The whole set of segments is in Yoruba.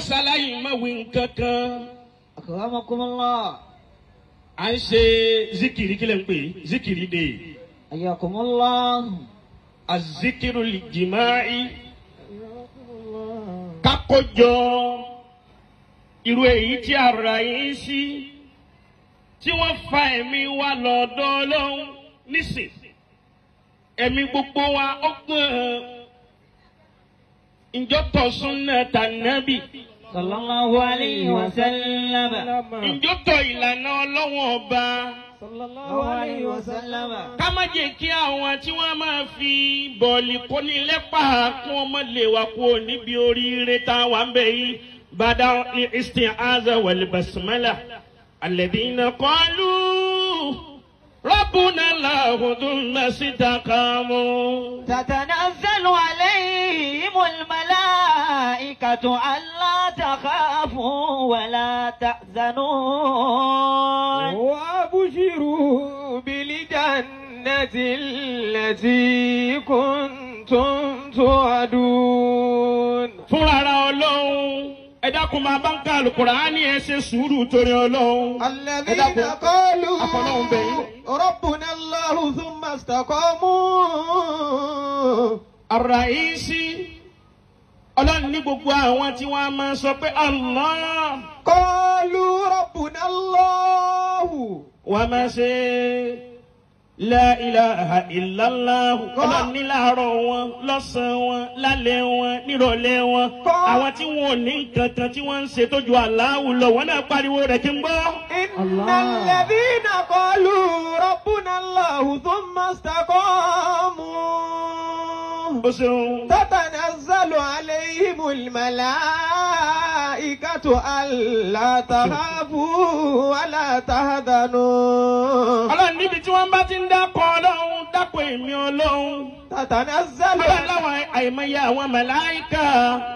Salayi ma wí nǹkankan. Akramakumullah. À ń ṣe zikiri kí lè ń pè zikiri de. Ayakumullah. Azikiru jima'i. Kákójọ irú èyí tí a rà yín sí tí wọ́n fa ẹ̀mí wa lọ́dọ̀ Ọlọ́run nísìn. Ẹ̀mí gbogbo wa ọgbọ́n ìjọ tọ̀ súnà tànàbì. Sallallahu alayhi wa sallam. Ìjọ tọ̀ ìlànà Ọlọ́run ọba. Sallallahu alayhi wa sallam. Ká má jẹ́ kí àwọn tí wọ́n máa fi bọ̀ọ̀lì kóni lẹ́pà kún ọmọ lè wà kú níbi oríire tá a wà ń bẹ̀ yìí. Bada isti'aza wal basmala. Alladhina qalu Rabbuna Allahu thumma istaqamu. تتنزل عليهم الملائكة ألا تخافوا ولا تحزنوا وأبشروا بالجنة التي كنتم توعدون. Fúnra Ọlọ́run ẹ dákun máa bá ń ka Al-Qur'ani ẹ ṣe sùúrù torí Ọlọ́run. الذين قالوا ربنا الله ثم استقاموا. Ar-Raisi Ọlọ́run ní gbogbo àwọn tí wọ́n máa sọ pé Allah قالوا ربنا الله. wọ́n máa ṣe La ilaha illallah. Ọlọ́run ní láàárọ̀ wọn lọ́sàn-án wọn lálẹ́ wọn nírọ̀lẹ́ wọn. Àwọn tí wọn ò ní nǹkan kan tí wọ́n ń ṣe tó ju Allahu lọ wọ́n náà pariwo rẹ̀ kí n gbọ́. إن الذين قالوا ربنا الله ثم استقاموا Ó ṣeun. تتنزل عليهم الملائكة ألا تخافوا ولا تحزنوا. Ọlọ́run níbi tí wọ́n bá ti ń dákọ̀ Ọlọ́run dákọ̀ èmi Ọlọ́run. تتنزل Ọlọ́run láwọn àìmọye àwọn màláíkà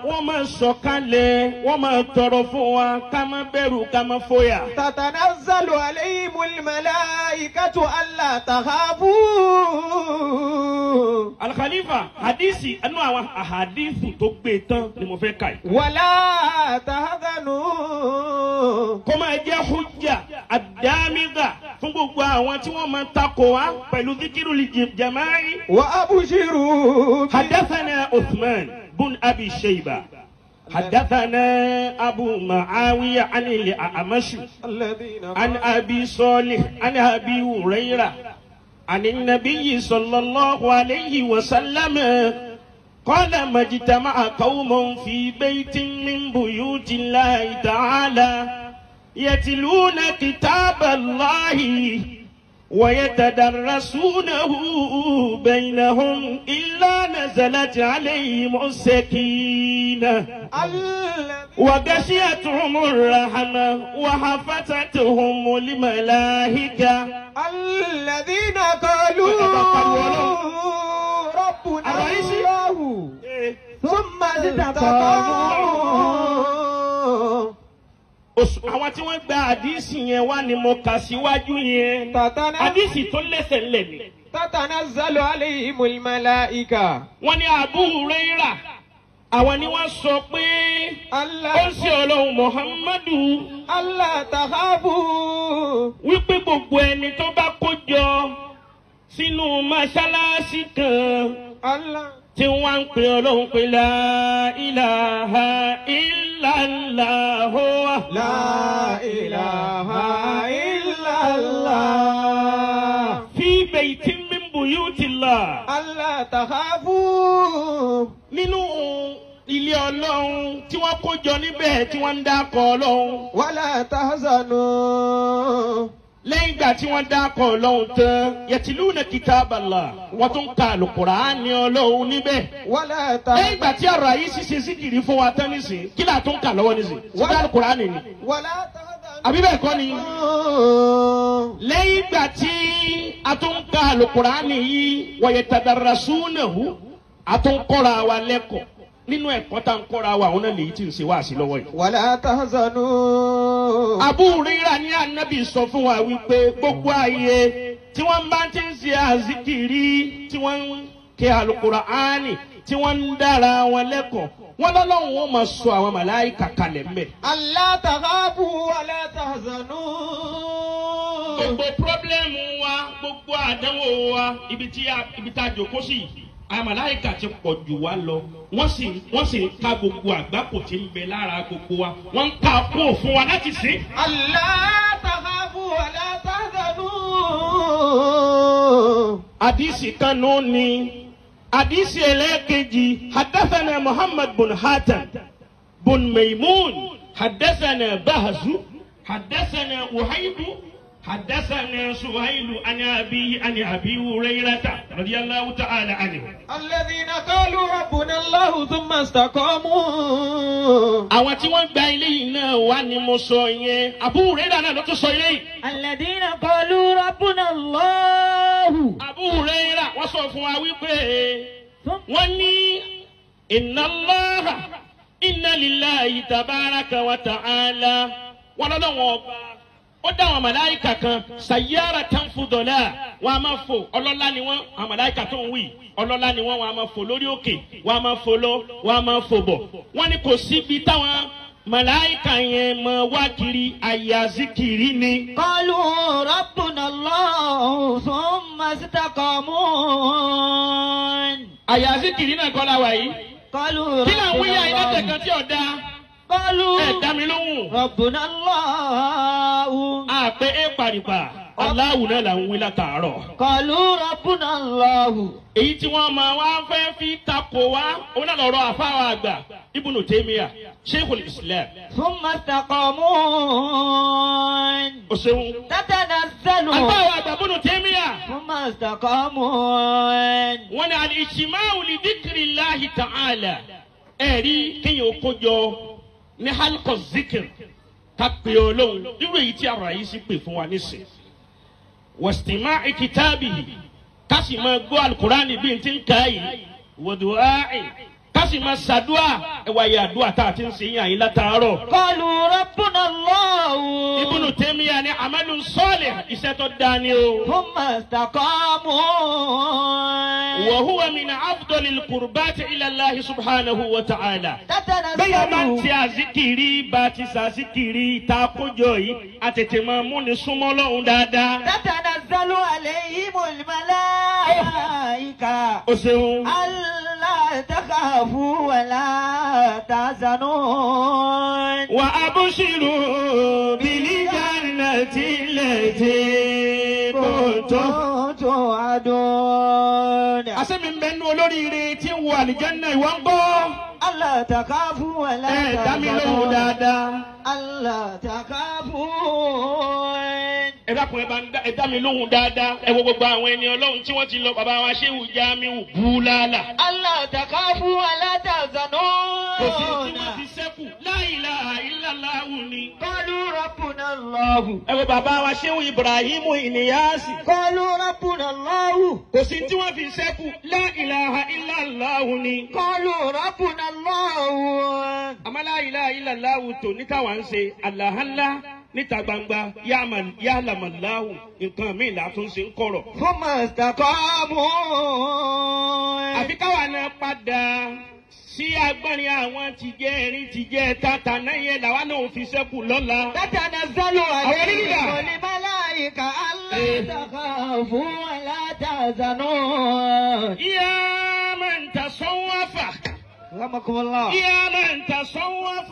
wọ́n máa sọ̀kalẹ̀ wọ́n máa tọrọ fún wa ká má bẹ̀rù ká má fòyà. تتنزل عليهم الملائكة ألا تخافوا Al-Khalifa hadisi ẹnu àwọn ahadisi tó gbé tán ni mo fẹ́ kà yìí. ولا تحزنوا. Kó máa jẹ́ hujja àdámígà fún gbogbo àwọn tí wọ́n máa takò wá pẹ̀lú zikirul jama'i. وأبشروا حدثنا عثمان بن أبي شيبة حدثنا أبو معاوية عن الأعمش الذين عن أبي صالح عن أبي هريرة عن النبي صلى الله عليه وسلم قال ما اجتمع قوم في بيت من بيوت الله تعالى يتلون كتاب الله ويتدرسونه بينهم إلا نزلت عليهم السكينة وغشيتهم الرحمة وحفتتهم الملائكة الذين قالوا ربنا الله ثم استقاموا. Àwọn tí wọ́n gba àdísì yẹn wá ni mo kà síwájú yẹn. Àdísì tó lẹ́sẹ̀ ńlẹ̀ ni. تتنزل عليهم الملائكة. Wọ́n ní Abu Huraira. Àwọn ni wọ́n sọ pé ó ń ṣe Ọlọ́run Muhammadu. ألا تخافوا. Wípé gbogbo ẹni tó bá kó jọ sínú mọ́ṣáláṣí kan. Tí wọ́n ń pè Ọlọ́run pé la ilaha illallah. لا إله إلا الله. Fi baytin min buyutillah. ألا تخافوا. Nínú ilé Ọlọ́run tí wọ́n kó jọ níbẹ̀ tí wọ́n ń dákọ̀ Ọlọ́run. ولا تحزنوا. Lẹ́yìn ìgbà tí wọ́n dákọ̀ Ọlọ́run tán yatiluna kitaballah wọ́n tún ka Al-Qur'ani Ọlọ́run níbẹ̀. ولا Lẹ́yìn تحزنوا. ìgbà tí ọ̀rọ̀ yìí ṣiṣẹ́ síkìrì fún wa tán nísìn kí là tún kà lọ́wọ́ nísìn síbi Al-Qur'ani ni ولا تحزنوا. àbí bẹ́ẹ̀ kọ́ ni. Lẹ́yìn ìgbà tí a tún ka Al-Qur'ani yìí wa yatadarrasunahu a tún kọ́ra wa lẹ́kọ̀ọ́ nínú ẹ̀kọ́ tá ń kọ́ra wa àwọn náà lèyí tí ń ṣe wá sí lọ́wọ́ yìí. ولا تحزنوا. Abu Huraira ní Ànábì sọ fún wa wípé gbogbo ayé tí wọ́n bá ti ń ṣe àzíkìrí tí wọ́n ń ké Al-Qur'ani tí wọ́n ń dára wọn lẹ́kọ̀ọ́ wọ́n lọ́lọ́run wọn máa sọ àwọn màláìkà kalẹ̀ mbẹ̀. ألا تخافوا ولا تحزنوا. Gbogbo pírọ́blẹ́mù wa, gbogbo àdánwò wa, ibi tá a jòkó sí, àwọn màláìkà ti pọ̀ jù wá lọ. Wọ́n sì ń ka gbogbo àgbákò tí ń bẹ lára gbogbo wa. Wọ́n ń ka kó fún wa láti sìn. ألا تخافوا ولا تحزنوا. Hadisi kanu ni hadisi ẹlẹ́ẹ̀kejì hadathana Muhammad bin Hatam bin Maimun hadathana Bahzu hadathana Uhaybu hadathana Suhailu ani Abi Hurayrata radiyallahu ta'ala anhu. الذين قالوا ربنا الله ثم استقاموا. Àwọn tí wọ́n gba ilé yìí náà wá ni mo sọ yẹn. Abu Hurayrata náà ló tún sọ ilé yìí. الذين قالوا ربنا الله Abu Hurayrata wọ́n sọ fún wa wípé wọ́n ní inna Allaha inna lillahi tabaraka wa ta'ala wọ́n lọ́wọ́ ọba ó dá àwọn màláìkà kan sayyaratan fudala wọ́n a máa fò ọlọ́lá ni wọ́n àwọn màláìkà tó ń wí ọlọ́lá ni wọ́n a máa fò lórí òkè wọ́n a máa fò lọ wọ́n a máa fò bọ̀ wọ́n ní kò síbi táwọn màláìkà yẹn máa wá kiri àyà zikiri ni. قالوا ربنا الله ثم استقاموا. àyà zikiri náà kọ́ la wà yìí. قالوا kí làwọn wíyà ربنا iná الله. tẹ̀kan tí ò dáa. قالوا ẹ dá mi lóhùn. ربنا الله. àpé ẹ pàrìpà aláwù náà là ń wí látàárọ̀. قالوا ربنا الله. èyí tí wọ́n máa wá fẹ́ fi takò wá òun náà lọ́rọ̀ àfáwà àgbà Ibnu Taymiyyah Sheikhul Islam. ثم استقاموا. o ṣeun. تتنزل àfáwà àgbà Ibnu Taymiyyah. ثم استقاموا. wọ́n ní al-ijtima'u li dhikrillahi ta'ala. ẹ̀rí kéèyàn kó jọ ní halqa zikr ká pè ọ́ lóhùn irú èyí tí ara yìí sì pè fún wa nísìn. wastima'i kitabihi ká sì máa gbọ́ alukurani bí n ti ń ká yìí wa du'a'i ká sì máa ṣàdúà ẹ̀wà yà àdúà tá a ti ń ṣe yàn yín látàárọ̀. قالوا ربنا الله. Ibnu Taymiyyah ní amalun salih iṣẹ́ tó dání o. ثم استقاموا. wa huwa min afdalil qurbati ila Allah subhanahu wa ta'ala. bẹ́ẹ̀ máa ń ti تتنزل àzíkiri bá ti ṣàzíkiri tá a kójọ yìí a tètè máa mú ni súnmọ́ Ọlọ́run dáadáa. تتنزل عليهم الملائكة o ṣeun. ألا تخافوا ولا تحزنوا wa abshiru bil jannati allati kuntum. توعدون. àṣẹ́mi ń bẹ nínú olóríire tí ń wọ àlìjánná ìwọ ń gbọ́. ألا تخافوا ولا ẹ dá mi lóhùn تحزنوا. dáadáa. ألا تخافوا. ẹ dákun ẹ dá mi lóhùn dáadáa. ẹ wo gbogbo àwọn ẹni Ọlọ́run tí wọ́n ti lọ bàbá wa Ṣéhù Jámíù Búláàlà. ألا تخافوا ولا تحزنوا. kò sí tí wọ́n fi sẹ́kù la ilaha illallah ni. قالوا ربنا الله. ẹ wo bàbá wa Ṣéhù Ibrahimu Ìníyàsì. قالوا ربنا الله. kò sí tí wọ́n fi sẹ́kù la ilaha illallah ni. قالوا ربنا الله. àmọ́ la ilaha illallah tó níta wà ń ṣe àlàhálà níta gbangba ya'lamallahu nǹkan míì látún ṣe ń kọ̀rọ̀. ثم استقاموا. àfi káwa náà padà sí agbọ́nrin àwọn tìjẹ́ ẹ̀rín tìjẹ́ tata náà yẹn làwa náà fi sẹ́kù lọ́la. تتنزل عليهم الملائكة ألا تخافوا ولا تحزنوا. يا من تصوف رحمكم الله. يا من تصوف